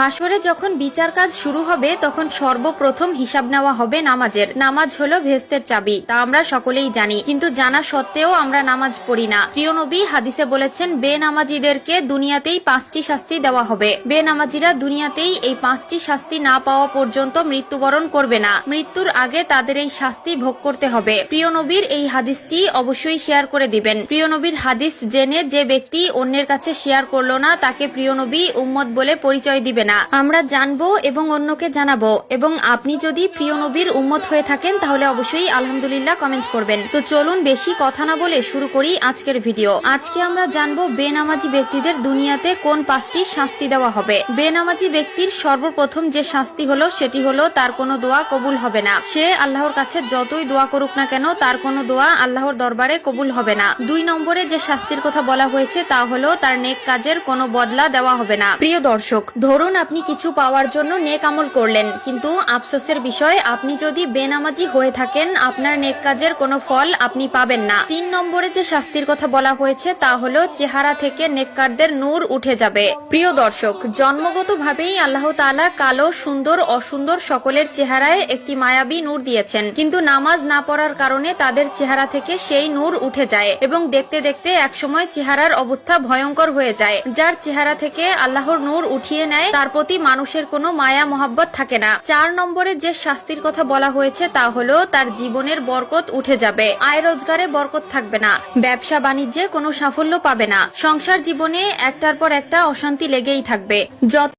হাসরে যখন বিচার কাজ শুরু হবে তখন সর্বপ্রথম হিসাব নেওয়া হবে নামাজের। নামাজ হলো ভেস্তের চাবি, তা আমরা সকলেই জানি, কিন্তু জানা সত্ত্বেও আমরা নামাজ পড়ি না। প্রিয় নবী হাদিসে বলেছেন, বেনামাজিদেরকে দুনিয়াতেই 5টি শাস্তি দেওয়া হবে। বেনামাজিরা দুনিয়াতেই এই 5টি শাস্তি না পাওয়া পর্যন্ত মৃত্যুবরণ করবে না। মৃত্যুর আগে তাদের এই শাস্তি ভোগ করতে হবে। প্রিয় নবীর এই হাদিসটি অবশ্যই শেয়ার করে দিবেন। প্রিয় নবীর হাদিস জেনে যে ব্যক্তি অন্যের কাছে শেয়ার করলো না, তাকে প্রিয় নবী উম্মত বলে পরিচয় দিবে না। আমরা জানবো এবং অন্যকে জানাবো। এবং আপনি যদি প্রিয় নবীর উম্মত হয়ে থাকেন তাহলে অবশ্যই আলহামদুলিল্লাহ কমেন্ট করবেন। তো চলুন বেশি কথা না বলে শুরু করি আজকের ভিডিও। আজকে আমরা জানবো বেনামাজি ব্যক্তিদের দুনিয়াতে কোন 5টি শাস্তি দেওয়া হবে। বেনামাজি ব্যক্তির সর্বপ্রথম যে শাস্তি হলো সেটি হলো তার কোনো দোয়া কবুল হবে না। সে আল্লাহর কাছে যতই দোয়া করুক না কেন তার কোনো দোয়া আল্লাহর দরবারে কবুল হবে না। 2 নম্বরে যে শাস্তির কথা বলা হয়েছে তা হলো তার নেক কাজের কোনো বদলা দেওয়া হবে না। প্রিয় দর্শক, ধরুন আপনি কিছু পাওয়ার জন্য নেক আমল করলেন, কিন্তু আফসোসের বিষয় আপনি যদি বেনামাজি হয়ে থাকেন আপনার নেক কাজের কোনো ফল আপনি পাবেন না। 3 নম্বরে যে শাস্তির কথা বলা হয়েছে তা হলো চেহারা থেকে নেককারদের নূর উঠে যাবে। প্রিয় দর্শক, জন্মগতভাবেই আল্লাহ তাআলা কালো, সুন্দর, অসুন্দর সকলের চেহারায় একটি মায়াবী নূর দিয়েছেন, কিন্তু নামাজ না পড়ার কারণে তাদের চেহারা থেকে সেই নূর উঠে যায় এবং দেখতে দেখতে একসময় চেহারার অবস্থা ভয়ঙ্কর হয়ে যায়। যার চেহারা থেকে আল্লাহর নূর উঠিয়ে নেয় তার প্রতি মানুষের কোনো মায়া মহব্বত থাকে না। 4 নম্বরে যে শাস্তির কথা বলা হয়েছে তা হলো তার জীবনের বরকত উঠে যাবে। আয় রোজগারে বরকত থাকবে না, ব্যবসা বাণিজ্যে কোনো সাফল্য পাবে না, সংসার জীবনে একটার পর একটা অশান্তি লেগেই থাকবে। যত